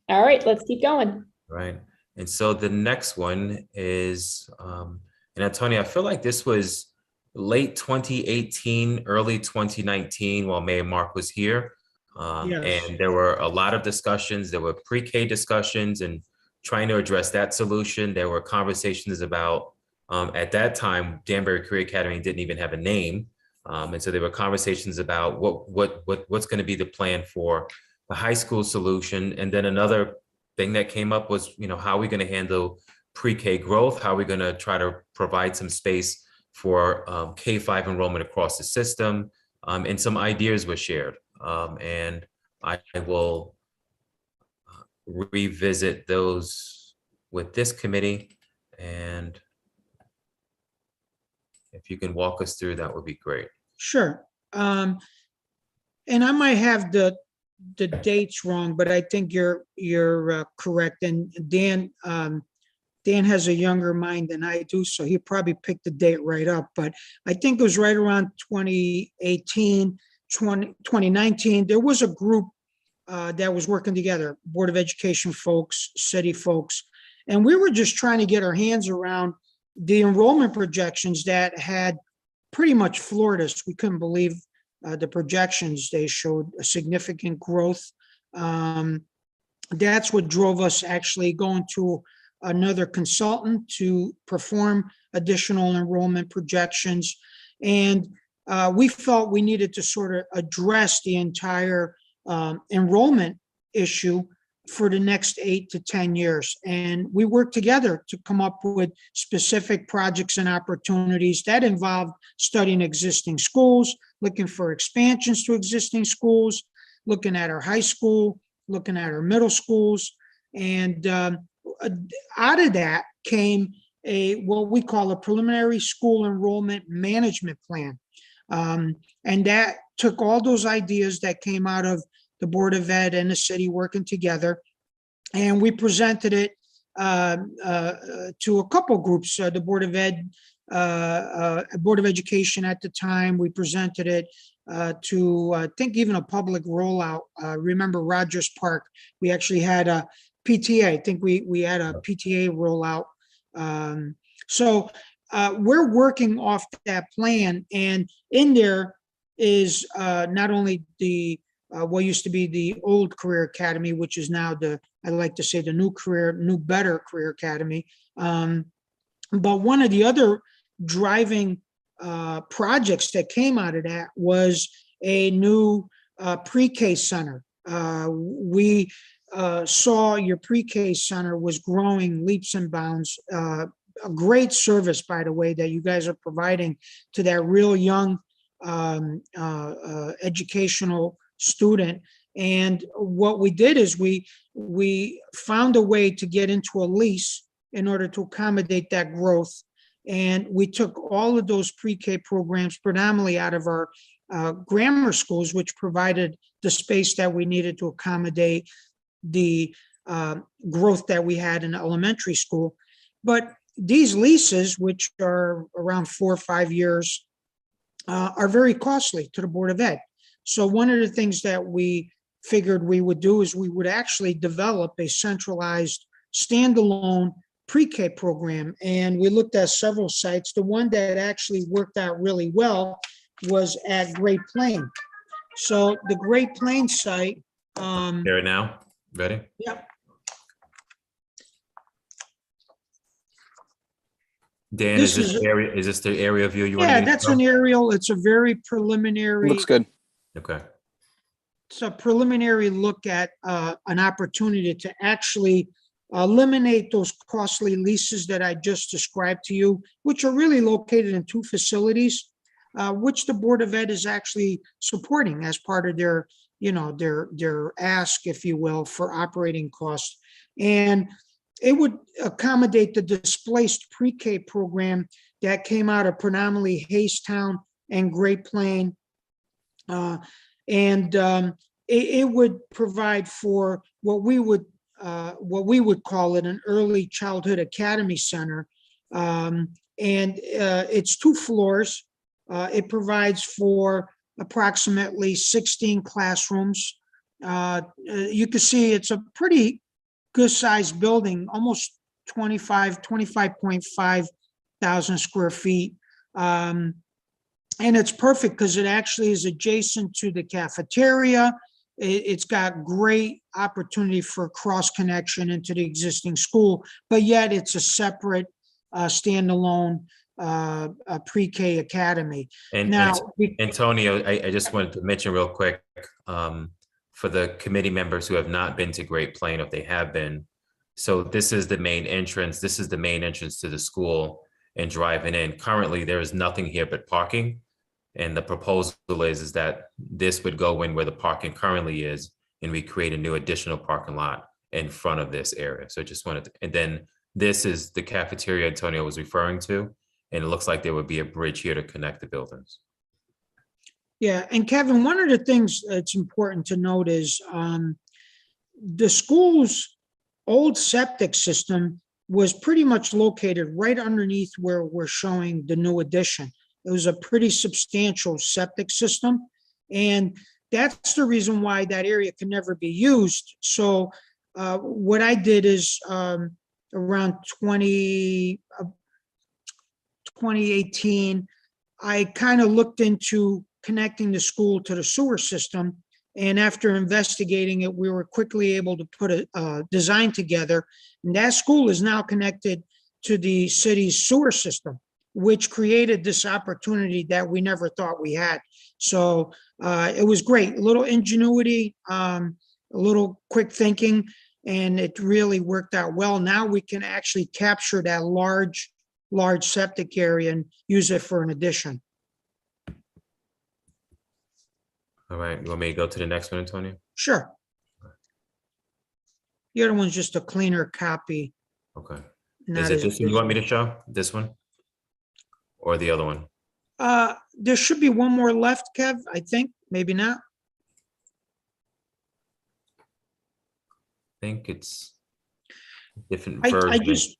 All right, let's keep going. Right. And so the next one is, and Antonio, I feel like this was late 2018, early 2019 while Mayor Mark was here. Yes. And there were a lot of discussions. There were pre-K discussions and trying to address that solution. There were conversations about, at that time, Danbury Career Academy didn't even have a name. And so there were conversations about what's going to be the plan for the high school solution. And then another thing that came up was, how are we going to handle pre-K growth? How are we going to try to provide some space for K-5 enrollment across the system? And some ideas were shared. And I will revisit those with this committee. And if you can walk us through, that would be great. Sure. And I might have the dates wrong, but I think you're correct. And Dan has a younger mind than I do, so he probably picked the date right up. But I think it was right around 2018, 2019. There was a group that was working together, Board of Education folks, city folks, and we were just trying to get our hands around the enrollment projections that had pretty much floored us. We couldn't believe the projections. They showed a significant growth. That's what drove us actually going to another consultant to perform additional enrollment projections. And we felt we needed to sort of address the entire enrollment issue for the next 8 to 10 years. And we worked together to come up with specific projects and opportunities that involved studying existing schools, looking for expansions to existing schools, looking at our high school, looking at our middle schools. And out of that came what we call a preliminary school enrollment management plan. And that took all those ideas that came out of the Board of Ed and the city working together, and we presented it to a couple groups, the Board of Ed, Board of Education at the time. We presented it to, I think, even a public rollout. Remember Rogers Park? We actually had a PTA. I think we had a PTA rollout. So we're working off that plan, and in there is not only the what used to be the old Career Academy, which is now I like to say the new better Career Academy. But one of the other driving projects that came out of that was a new pre-K center. We saw your pre-K center was growing leaps and bounds. A great service, by the way, that you guys are providing to that real young educational student. And what we did is we found a way to get into a lease in order to accommodate that growth. And we took all of those pre-K programs predominantly out of our grammar schools, which provided the space that we needed to accommodate the growth that we had in elementary school. But these leases, which are around 4 or 5 years, are very costly to the Board of Ed. So one of the things that we figured we would do is we would actually develop a centralized standalone pre-K program. And we looked at several sites. The one that actually worked out really well was at Great Plain. So the Great Plain site, Here now, ready? yep, Dan, This is this is- area, is this the area view you want yeah, to that's an aerial. It's a very preliminary. Looks good. Okay, It's a preliminary look at an opportunity to actually eliminate those costly leases that I just described to you, which are really located in 2 facilities, which the Board of Ed is actually supporting as part of their, their ask, if you will, for operating costs. And it would accommodate the displaced pre-K program that came out of predominantly Haystown and Great Plain. It would provide for what we would call it an early childhood academy center. It's 2 floors. It provides for approximately 16 classrooms. You can see it's a pretty good sized building, almost 25.5 thousand square feet. And it's perfect because it actually is adjacent to the cafeteria. It's got great opportunity for cross connection into the existing school, but yet it's a separate standalone pre-K academy. and Now, Antonio, I just wanted to mention real quick, for the committee members who have not been to Great Plain, if they have been. So this is the main entrance. This is the main entrance to the school and driving in. Currently, there is nothing here but parking. And the proposal is that this would go in where the parking currently is, and we create a new additional parking lot in front of this area. So I just wanted to, and then this is the cafeteria Antonio was referring to. And it looks like there would be a bridge here to connect the buildings. yeah, and Kevin, one of the things that's important to note is the school's old septic system was pretty much located right underneath where we're showing the new addition. It was a pretty substantial septic system. And that's the reason why that area can never be used. So what I did is around 2018, I kind of looked into connecting the school to the sewer system. And after investigating it, we were quickly able to put a design together. And that school is now connected to the city's sewer system, which created this opportunity that we never thought we had. So it was great, a little ingenuity, a little quick thinking, and it really worked out well. Now we can actually capture that large septic area and use it for an addition. All right, you want me to go to the next one, Antonio? Sure. The other one's just a cleaner copy. Okay. not Is it as this one you want me busy. to show? This one? Or the other one? There should be one more left, Kev, I think, maybe not. I think it's a different I version. just,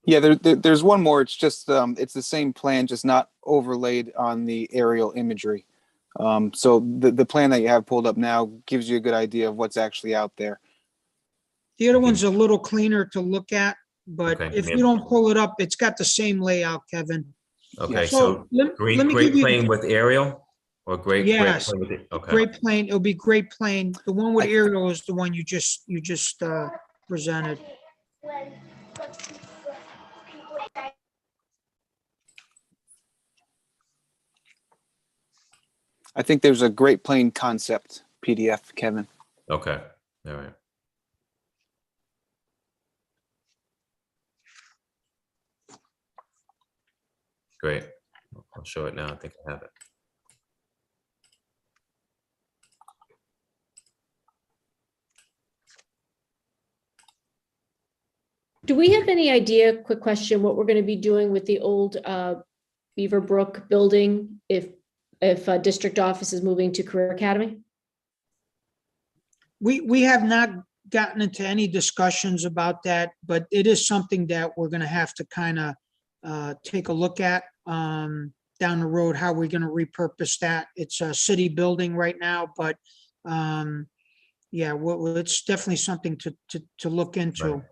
Yeah, there's one more. It's just it's the same plan, just not overlaid on the aerial imagery. So the plan that you have pulled up now gives you a good idea of what's actually out there. the other one's a little cleaner to look at, but Okay, if yeah. you don't pull it up, it's got the same layout, Kevin. Okay, So so let Great me give you, Plain with aerial or Great Yes. Plain with it? Okay, Great Plain, it'll be Great Plain. The one with aerial is the one you just presented. I think there's a Great Plain concept PDF, Kevin. okay, all right. Great. I'll show it now. I think I have it. Do we have any idea, quick question, what we're going to be doing with the old Beaver Brook building if a district office is moving to Career Academy? We have not gotten into any discussions about that, but it is something that we're gonna have to kind of take a look at down the road, how we're gonna repurpose that. It's a city building right now, but yeah, well, it's definitely something to look into. Right.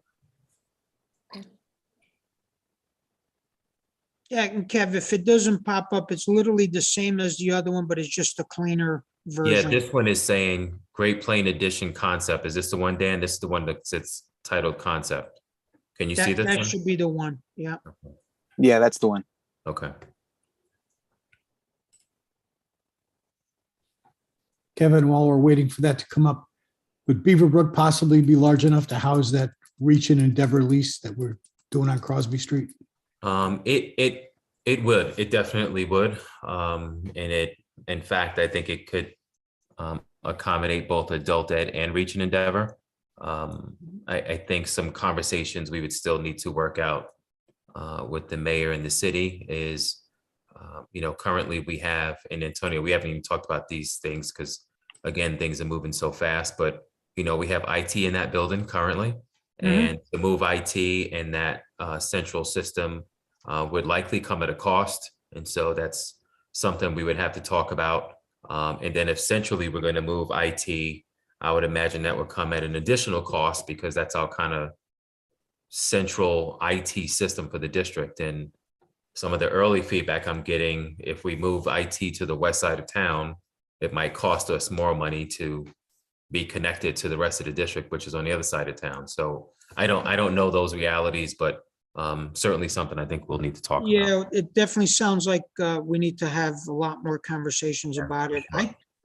Yeah, and Kev, if it doesn't pop up, it's literally the same as the other one, but it's just a cleaner Yeah, version. this one is saying Great Plain Edition Concept. Is this the one, Dan? This is the one that's titled Concept. Can you see this That one? should be the one, yeah. Yeah, that's the one. Okay. Kevin, while we're waiting for that to come up, would Beaver Brook possibly be large enough to house that Reach and Endeavor lease that we're doing on Crosby Street? It would. It definitely would. In fact, I think it could accommodate both adult ed and Reach and Endeavor. I think some conversations we would still need to work out with the mayor and the city is, currently we have, and Antonio, we haven't even talked about these things because again, things are moving so fast, but we have IT in that building currently. And to move IT in that central system would likely come at a cost. And so that's something we would have to talk about. And then if centrally we're going to move IT, I would imagine that would come at an additional cost because that's our kind of central IT system for the district. And some of the early feedback I'm getting, if we move IT to the west side of town, it might cost us more money to be connected to the rest of the district, which is on the other side of town. So I don't know those realities, but certainly something I think we'll need to talk about. Yeah, it definitely sounds like we need to have a lot more conversations about it.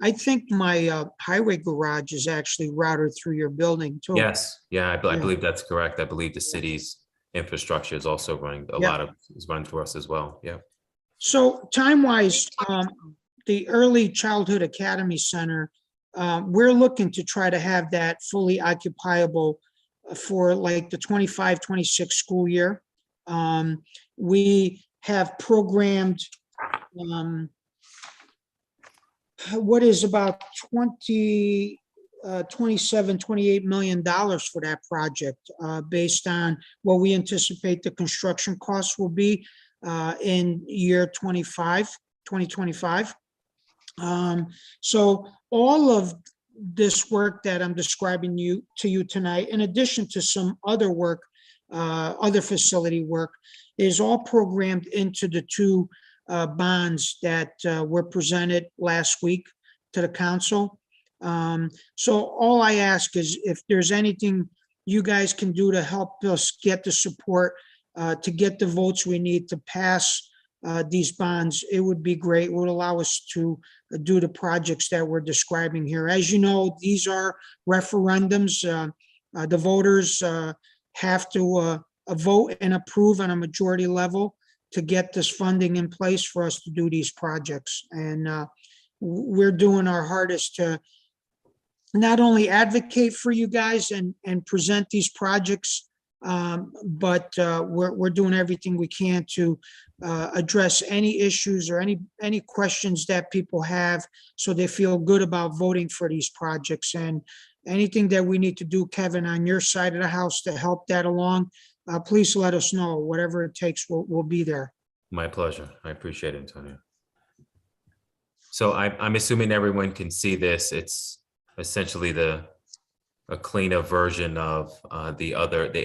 I think my highway garage is actually routed through your building too. Yes, yeah, I Yeah. believe that's correct. I believe the city's infrastructure is also running, a Yeah. lot of is running through us as well. Yeah. So time-wise, the Early Childhood Academy Center, we're looking to try to have that fully occupiable for like the 25-26 school year. We have programmed what is about 27-28 million dollars for that project, based on what we anticipate the construction costs will be in year 2025. So all of this work that I'm describing to you tonight, in addition to some other work, other facility work, is all programmed into the two bonds that were presented last week to the council. So all I ask is if there's anything you guys can do to help us get the support to get the votes we need to pass these bonds, it would be great. It would allow us to do the projects that we're describing here. As you know, these are referendums. The voters have to vote and approve on a majority level to get this funding in place for us to do these projects. And we're doing our hardest to not only advocate for you guys and present these projects, but we're doing everything we can to address any issues or any questions that people have so they feel good about voting for these projects. And anything that we need to do, Kevin, on your side of the house to help that along, please let us know. Whatever it takes, we'll be there. My pleasure. I appreciate it, Antonio. So I'm assuming everyone can see this. It's essentially a cleaner version of the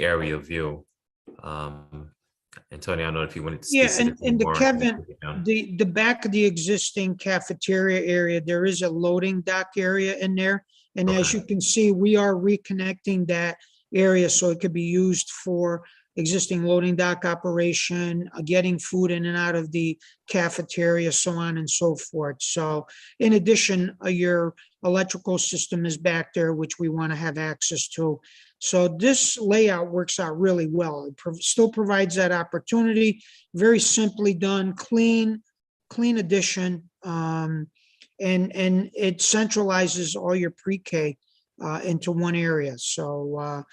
area view. Antonio, I don't know if you wanted to. Yeah, and the Kevin, the back of the existing cafeteria area, there is a loading dock area in there. And as Okay. you can see, we are reconnecting that area so it could be used for existing loading dock operation, getting food in and out of the cafeteria, so on and so forth. So in addition, your electrical system is back there, which we want to have access to. So this layout works out really well. It still provides that opportunity, very simply done, clean addition. And it centralizes all your pre-K into one area. So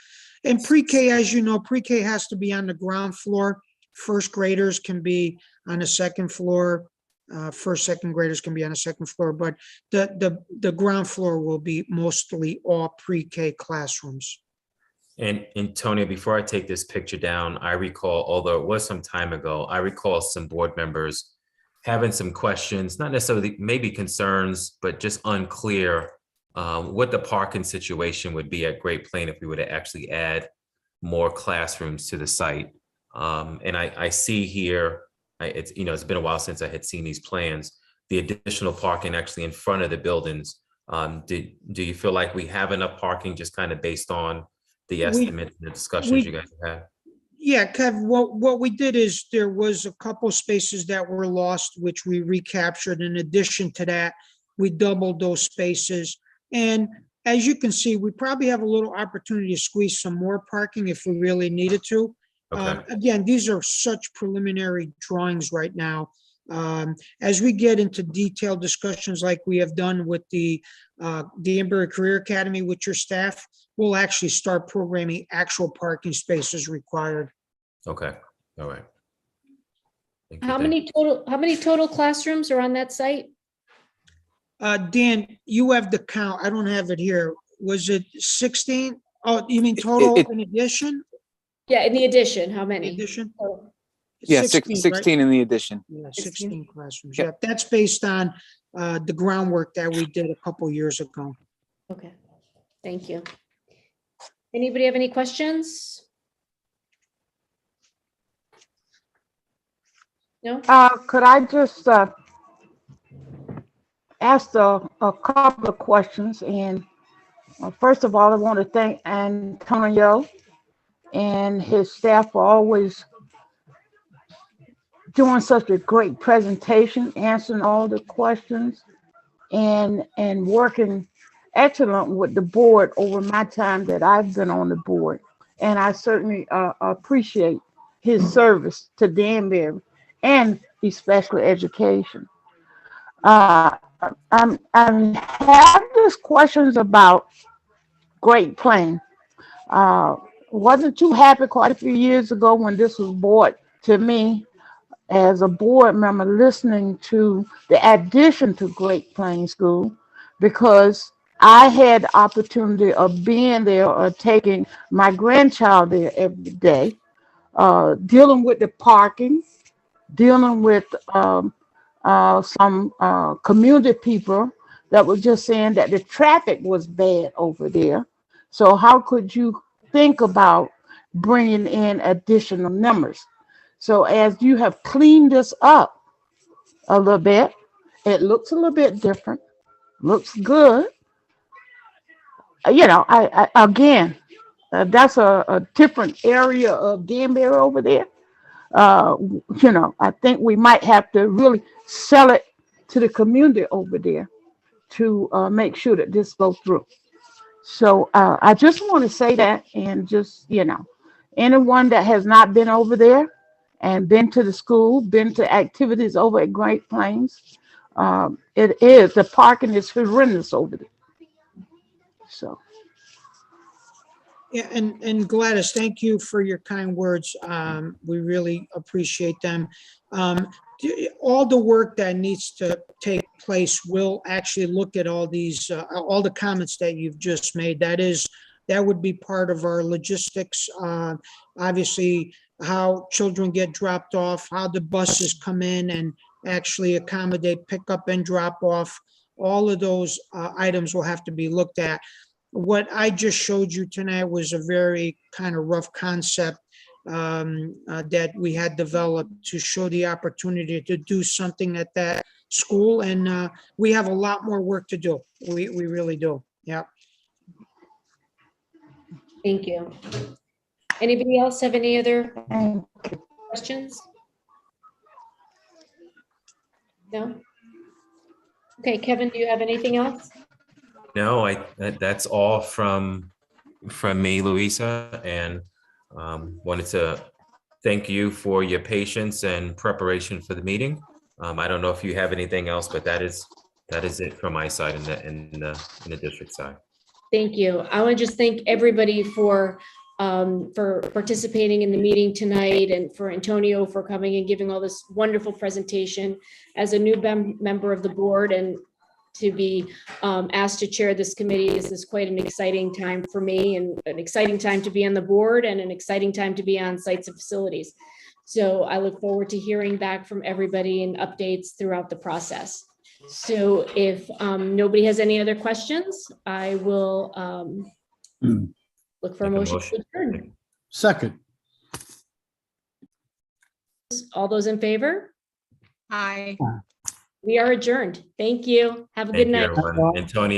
And pre-K, as you know, pre-K has to be on the ground floor. First graders can be on the second floor. First, second graders can be on the second floor, but the ground floor will be mostly all pre-K classrooms. And Antonio, before I take this picture down, I recall, although it was some time ago, I recall some board members having some questions, not necessarily maybe concerns, but just unclear what the parking situation would be at Great Plain if we were to actually add more classrooms to the site. And I see here, it's been a while since I had seen these plans, the additional parking actually in front of the buildings. Do you feel like we have enough parking just kind of based on the estimate and the discussions you guys have had? Yeah, Kev, what we did is there was a couple spaces that were lost, which we recaptured. In addition to that, we doubled those spaces. And as you can see, we probably have a little opportunity to squeeze some more parking if we really needed to. Okay. Again, these are such preliminary drawings right now. As we get into detailed discussions like we have done with the Danbury Career Academy with your staff, we'll actually start programming actual parking spaces required. Okay. All right. Thank you. How many total classrooms are on that site? Dan, you have the count. I don't have it here. Was it 16? Oh, you mean total it- in addition? Yeah, in the addition, how many? Addition? Oh, Yeah, 16, 16 right? in the addition. Yeah, 16. 16 classrooms. Yeah. Yeah, that's based on the groundwork that we did a couple years ago. okay, thank you. Anybody have any questions? No? Could I just ask a couple of questions? And first of all, I want to thank Antonio and his staff for always doing such a great presentation, answering all the questions, and working excellent with the board over my time that I've been on the board. And I certainly appreciate his service to Danbury and the special education. I have just questions about Great Plain. Wasn't too happy quite a few years ago when this was brought to me as a board member, listening to the addition to Great Plain School, because I had the opportunity of being there or taking my grandchild there every day, dealing with the parking, dealing with some community people that were just saying that the traffic was bad over there. So how could you think about bringing in additional numbers? So as you have cleaned this up a little bit, it looks a little bit different, looks good. I again, that's a different area of Danbury over there. I think we might have to really sell it to the community over there to make sure that this goes through. So I just want to say that, and just, anyone that has not been over there and been to the school, been to activities over at Great Plains, the parking is horrendous over there. So. Yeah, and Gladys, thank you for your kind words. We really appreciate them. All the work that needs to take place will actually look at all these, all the comments that you've just made. That would be part of our logistics. Obviously, how children get dropped off, how the buses come in and actually accommodate pickup and drop off. All of those items will have to be looked at. What I just showed you tonight was a very kind of rough concept that we had developed to show the opportunity to do something at that school. And we have a lot more work to do. We really do. Yeah. Thank you. Anybody else have any other questions? No? Okay, Kevin, do you have anything else? No, that's all from me, Louisa, and wanted to thank you for your patience and preparation for the meeting. I don't know if you have anything else, but that is it from my side in the district side. Thank you. I want to just thank everybody for for participating in the meeting tonight, and for Antonio for coming and giving all this wonderful presentation. As a new member of the board, and to be asked to chair this committee is quite an exciting time for me, and an exciting time to be on the board, and an exciting time to be on sites and facilities. So I look forward to hearing back from everybody and updates throughout the process. So if nobody has any other questions, I will look for a Make a motion. motion. to adjourn. Second. All those in favor? Hi. We are adjourned. Thank you. Have a good Thank you, night. everyone. Antonio.